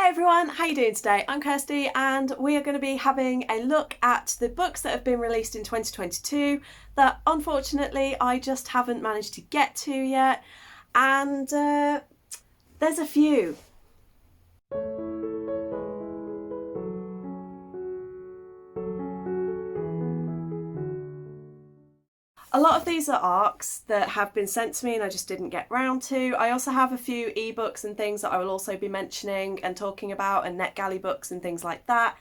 Hi everyone, how you doing today? I'm Kirsty and we are going to be having a look at the books that have been released in 2022 that unfortunately I just haven't managed to get to yet, and there's a few. A lot of these are ARCs that have been sent to me and I just didn't get round to. I also have a few ebooks and things that I will also be mentioning and talking about, and NetGalley books and things like that.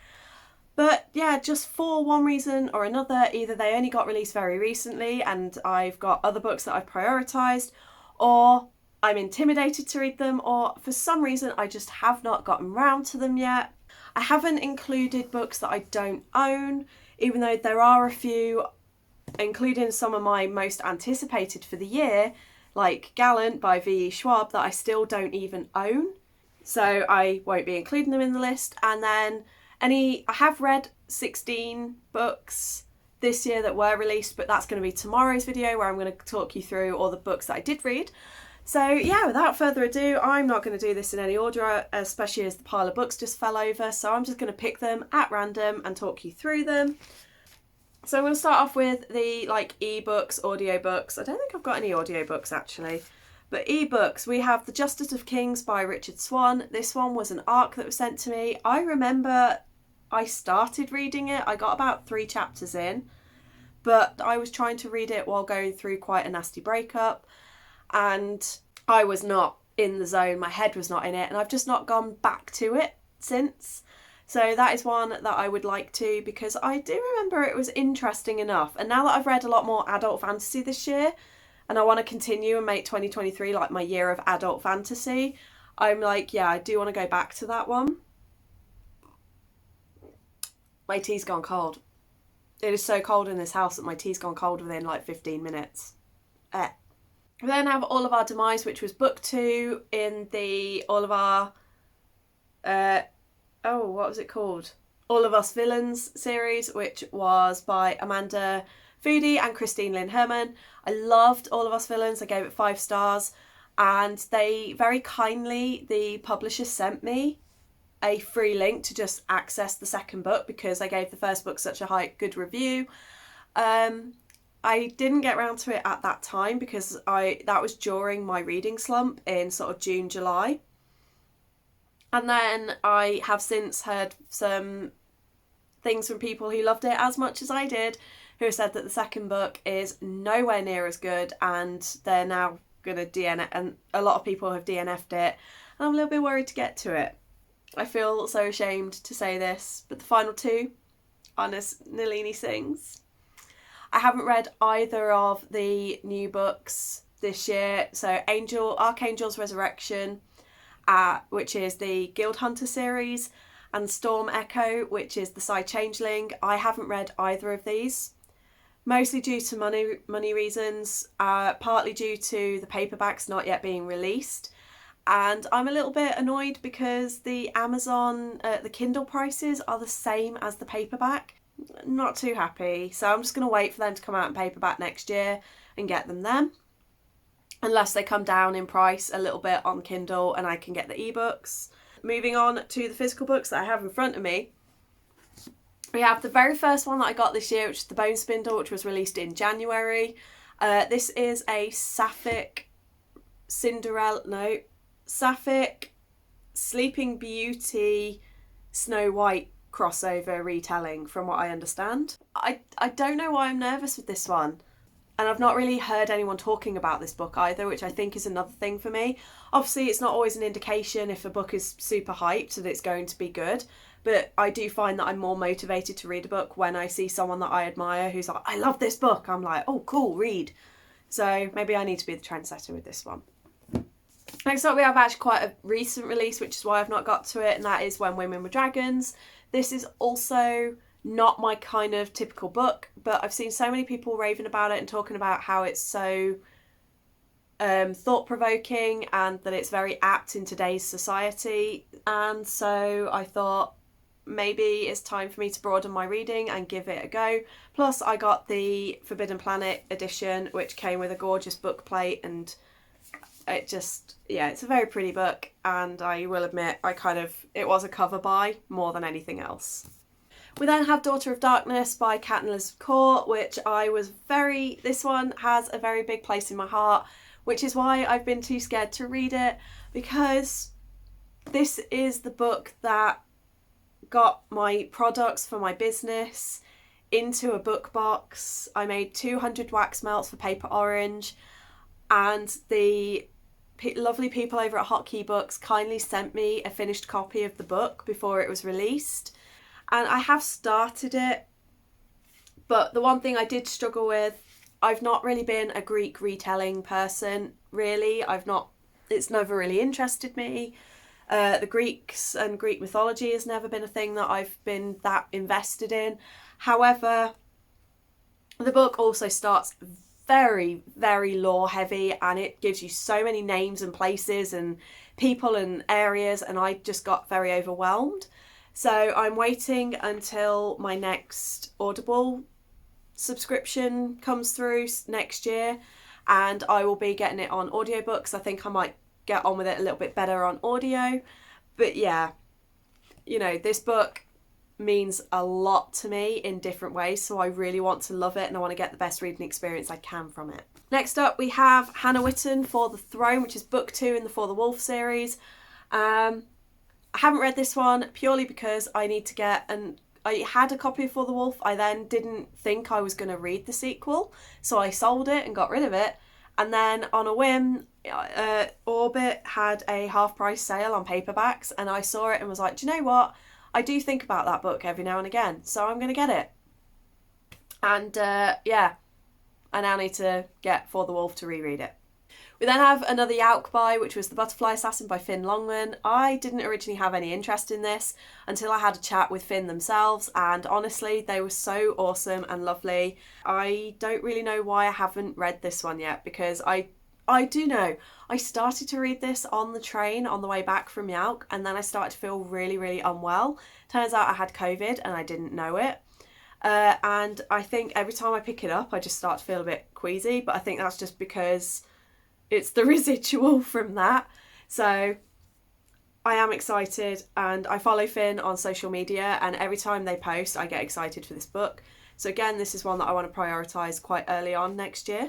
But yeah, just for one reason or another, either they only got released very recently and I've got other books that I've prioritised, or I'm intimidated to read them, or for some reason I just have not gotten round to them yet. I haven't included books that I don't own, even though there are a few, including some of my most anticipated for the year, like Gallant by V.E. Schwab, that I still don't even own. So I won't be including them in the list. And then I have read 16 books this year that were released, but that's going to be tomorrow's video where I'm going to talk you through all the books that I did read. So yeah, without further ado, I'm not going to do this in any order, especially as the pile of books just fell over. So I'm just going to pick them at random and talk you through them. So I'm going to start off with the ebooks, audiobooks. I don't think I've got any audiobooks actually. But ebooks, we have The Justice of Kings by Richard Swan. This one was an ARC that was sent to me. I remember I started reading it. I got about 3 chapters in, but I was trying to read it while going through quite a nasty breakup, and I was not in the zone. My head was not in it, and I've just not gone back to it since. So that is one that I would like to, because I do remember it was interesting enough. And now that I've read a lot more adult fantasy this year, and I want to continue and make 2023 like my year of adult fantasy, I'm like, yeah, I do want to go back to that one. My tea's gone cold. It is so cold in this house that my tea's gone cold within like 15 minutes. We then have All of Our Demise, which was book 2 in the All of Our... what was it called? All of Us Villains series, which was by Amanda Foodie and Christine Lynn Herman. I loved All of Us Villains. I gave it 5 stars, and they very kindly, the publisher, sent me a free link to just access the second book because I gave the first book such a good review. I didn't get around to it at that time because that was during my reading slump in sort of June, July. And then I have since heard some things from people who loved it as much as I did, who have said that the second book is nowhere near as good, and they're now going to DNF, and a lot of people have DNF'd it, and I'm a little bit worried to get to it. I feel so ashamed to say this, but the final 2 are Nalini Singh's. I haven't read either of the new books this year, so Archangel's Resurrection, which is the Guild Hunter series, and Storm Echo, which is the Side Changeling. I haven't read either of these, mostly due to money reasons, partly due to the paperbacks not yet being released. And I'm a little bit annoyed because the Amazon, the Kindle prices are the same as the paperback. Not too happy. So I'm just going to wait for them to come out in paperback next year and get them then. Unless they come down in price a little bit on Kindle and I can get the ebooks. Moving on to the physical books that I have in front of me. We have the very first one that I got this year, which is The Bone Spindle, which was released in January. This is a Sapphic Sleeping Beauty Snow White crossover retelling, from what I understand. I don't know why I'm nervous with this one. And I've not really heard anyone talking about this book either, which I think is another thing for me. Obviously, it's not always an indication if a book is super hyped that it's going to be good, but I do find that I'm more motivated to read a book when I see someone that I admire who's like, I love this book. I'm like, oh, cool, read. So maybe I need to be the trendsetter with this one. Next up, we have actually quite a recent release, which is why I've not got to it, and that is When Women Were Dragons. This is also not my kind of typical book, but I've seen so many people raving about it and talking about how it's so thought-provoking and that it's very apt in today's society. And so I thought maybe it's time for me to broaden my reading and give it a go. Plus I got the Forbidden Planet edition, which came with a gorgeous book plate and it just, yeah, it's a very pretty book, and I will admit it was a cover buy more than anything else. We then have Daughter of Darkness by Kat and Elizabeth Court, which this one has a very big place in my heart, which is why I've been too scared to read it, because this is the book that got my products for my business into a book box. I made 200 wax melts for Paper Orange, and the lovely people over at Hotkey Books kindly sent me a finished copy of the book before it was released. And I have started it, but the one thing I did struggle with, I've not really been a Greek retelling person, really. It's never really interested me. The Greeks and Greek mythology has never been a thing that I've been that invested in. However, the book also starts very, very lore heavy, and it gives you so many names and places and people and areas, and I just got very overwhelmed. So I'm waiting until my next Audible subscription comes through next year, and I will be getting it on audiobooks. I think I might get on with it a little bit better on audio. But yeah, this book means a lot to me in different ways, so I really want to love it, and I want to get the best reading experience I can from it. Next up, we have Hannah Witton, For the Throne, which is book 2 in the For the Wolf series. I haven't read this one purely because I had a copy of For the Wolf. I then didn't think I was going to read the sequel, so I sold it and got rid of it. And then on a whim, Orbit had a half price sale on paperbacks, and I saw it and was like, do you know what? I do think about that book every now and again, so I'm going to get it. And yeah, I now need to get For the Wolf to reread it. We then have another Yauk buy, which was The Butterfly Assassin by Finn Longman. I didn't originally have any interest in this until I had a chat with Finn themselves, and honestly, they were so awesome and lovely. I don't really know why I haven't read this one yet, because I do know. I started to read this on the train on the way back from Yauk, and then I started to feel really, really unwell. Turns out I had COVID and I didn't know it. And I think every time I pick it up, I just start to feel a bit queasy, but I think that's just because it's the residual from that. So I am excited, and I follow Finn on social media, and every time they post, I get excited for this book. So again, this is one that I want to prioritise quite early on next year.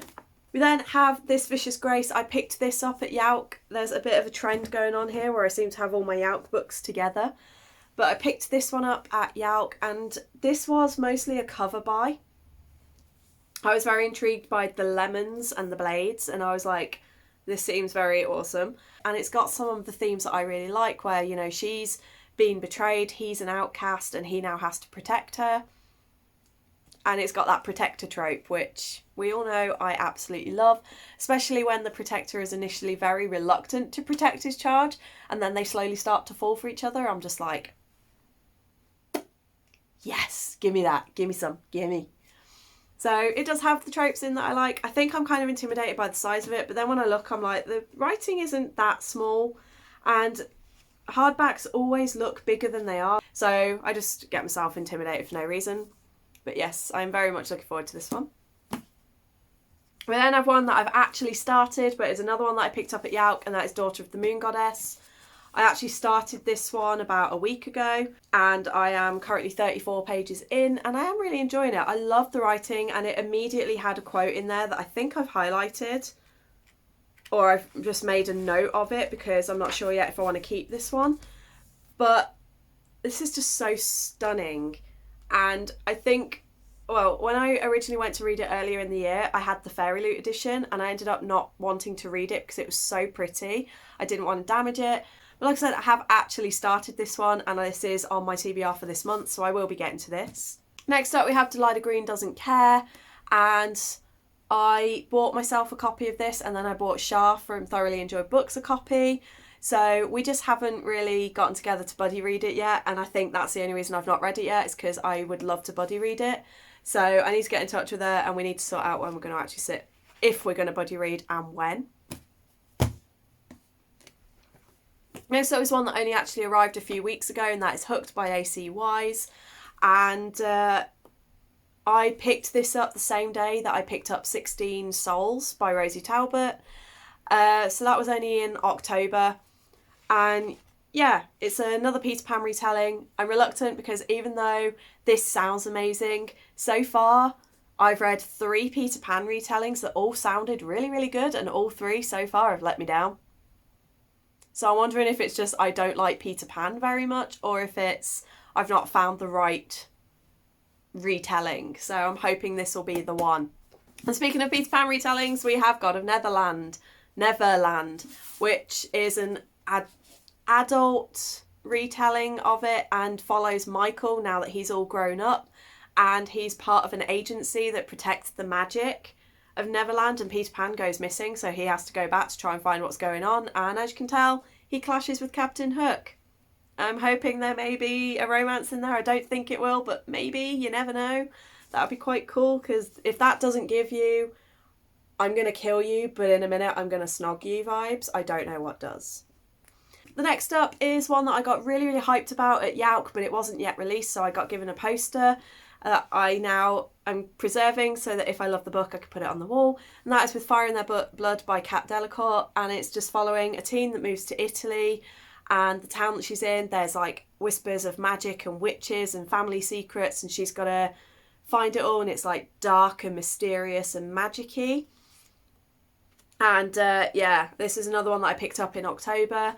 We then have This Vicious Grace. I picked this up at Yauk. There's a bit of a trend going on here where I seem to have all my Yauk books together. But I picked this one up at Yauk, and this was mostly a cover buy. I was very intrigued by the lemons and the blades, and I was like, this seems very awesome. And it's got some of the themes that I really like, where, she's been betrayed, he's an outcast, and he now has to protect her. And it's got that protector trope, which we all know I absolutely love, especially when the protector is initially very reluctant to protect his charge, and then they slowly start to fall for each other. I'm just like, yes, give me that, give me some, give me. So it does have the tropes in that I like. I think I'm kind of intimidated by the size of it, but then when I look, I'm like, the writing isn't that small, and hardbacks always look bigger than they are. So I just get myself intimidated for no reason. But yes, I'm very much looking forward to this one. We then have one that I've actually started, but it's another one that I picked up at Yauk, and that is Daughter of the Moon Goddess. I actually started this one about a week ago, and I am currently 34 pages in, and I am really enjoying it. I love the writing, and it immediately had a quote in there that I think I've highlighted, or I've just made a note of it because I'm not sure yet if I want to keep this one. But this is just so stunning. And I think, well, when I originally went to read it earlier in the year, I had the Fairy Loot edition, and I ended up not wanting to read it because it was so pretty. I didn't want to damage it. But like I said, I have actually started this one, and this is on my TBR for this month, so I will be getting to this. Next up, we have Delilah Green Doesn't Care, and I bought myself a copy of this, and then I bought Shah from Thoroughly Enjoyed Books a copy. So we just haven't really gotten together to buddy read it yet, and I think that's the only reason I've not read it yet, is because I would love to buddy read it. So I need to get in touch with her, and we need to sort out when we're going to actually sit, if we're going to buddy read, and when. Next up is one that only actually arrived a few weeks ago, and that is Hooked by A.C. Wise. And I picked this up the same day that I picked up 16 Souls by Rosie Talbot. So that was only in October. And yeah, it's another Peter Pan retelling. I'm reluctant because even though this sounds amazing, so far I've read 3 Peter Pan retellings that all sounded really, really good, and all 3 so far have let me down. So I'm wondering if it's just I don't like Peter Pan very much, or if it's I've not found the right retelling. So I'm hoping this will be the one. And speaking of Peter Pan retellings, we have God of Neverland, which is an adult retelling of it and follows Michael now that he's all grown up, and he's part of an agency that protects the magic of Neverland, and Peter Pan goes missing, so he has to go back to try and find what's going on, and as you can tell, he clashes with Captain Hook. I'm hoping there may be a romance in there. I don't think it will, but maybe, you never know. That would be quite cool, because if that doesn't give you I'm going to kill you, but in a minute I'm going to snog you vibes, I don't know what does. The next up is one that I got really, really hyped about at Yauk, but it wasn't yet released, so I got given a poster that I now am preserving so that if I love the book I could put it on the wall, and that is With Fire in Their Blood by Kat Delacourt, and it's just following a teen that moves to Italy, and the town that she's in, there's like whispers of magic and witches and family secrets, and she's got to find it all, and it's like dark and mysterious and magic-y. And yeah, this is another one that I picked up in October.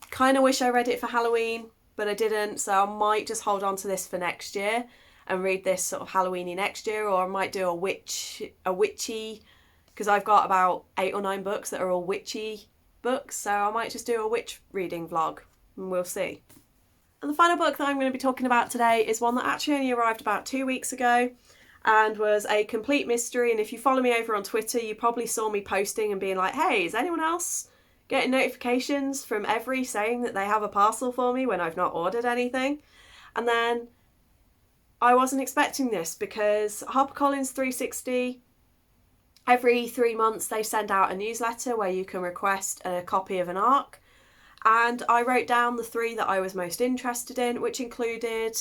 Kind of wish I read it for Halloween, but I didn't, so I might just hold on to this for next year and read this sort of Halloweeny next year, or I might do a witchy, because I've got about 8 or 9 books that are all witchy books, so I might just do a witch reading vlog, and we'll see. And the final book that I'm going to be talking about today is one that actually only arrived about 2 weeks ago and was a complete mystery, and if you follow me over on Twitter, you probably saw me posting and being like, hey, is anyone else getting notifications from Every saying that they have a parcel for me when I've not ordered anything? And then I wasn't expecting this, because HarperCollins 360, every 3 months they send out a newsletter where you can request a copy of an ARC, and I wrote down the 3 that I was most interested in, which included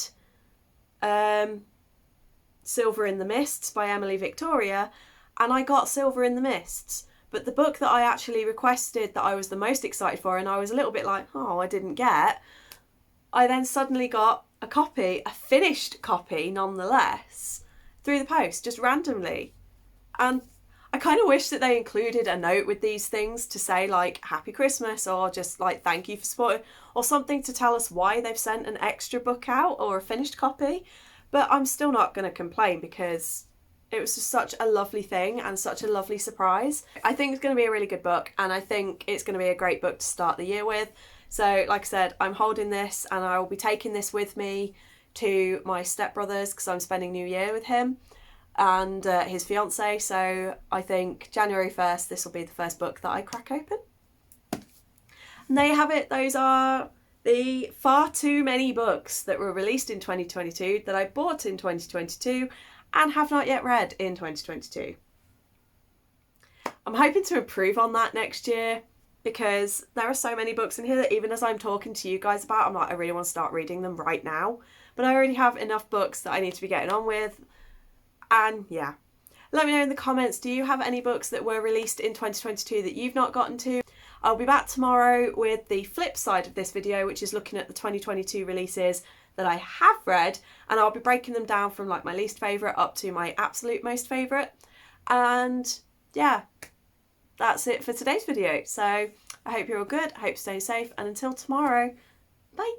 Silver in the Mists by Emily Victoria, and I got Silver in the Mists. But the book that I actually requested that I was the most excited for, and I was a little bit like, oh, I didn't get, I then suddenly got a copy, a finished copy nonetheless, through the post, just randomly. And I kind of wish that they included a note with these things to say like, Happy Christmas, or just like, thank you for supporting, or something to tell us why they've sent an extra book out or a finished copy. But I'm still not going to complain, because it was just such a lovely thing and such a lovely surprise. I think it's going to be a really good book, and I think it's going to be a great book to start the year with. So like I said, I'm holding this, and I will be taking this with me to my stepbrother's, because I'm spending New Year with him and his fiance. So I think January 1st, this will be the first book that I crack open. And there you have it. Those are the far too many books that were released in 2022 that I bought in 2022 and have not yet read in 2022. I'm hoping to improve on that next year, because there are so many books in here that even as I'm talking to you guys about, I'm like, I really want to start reading them right now, but I already have enough books that I need to be getting on with. And yeah, let me know in the comments, do you have any books that were released in 2022 that you've not gotten to? I'll be back tomorrow with the flip side of this video, which is looking at the 2022 releases that I have read, and I'll be breaking them down from like my least favourite up to my absolute most favourite. And yeah, that's it for today's video. So I hope you're all good, I hope you stay safe, and until tomorrow, bye.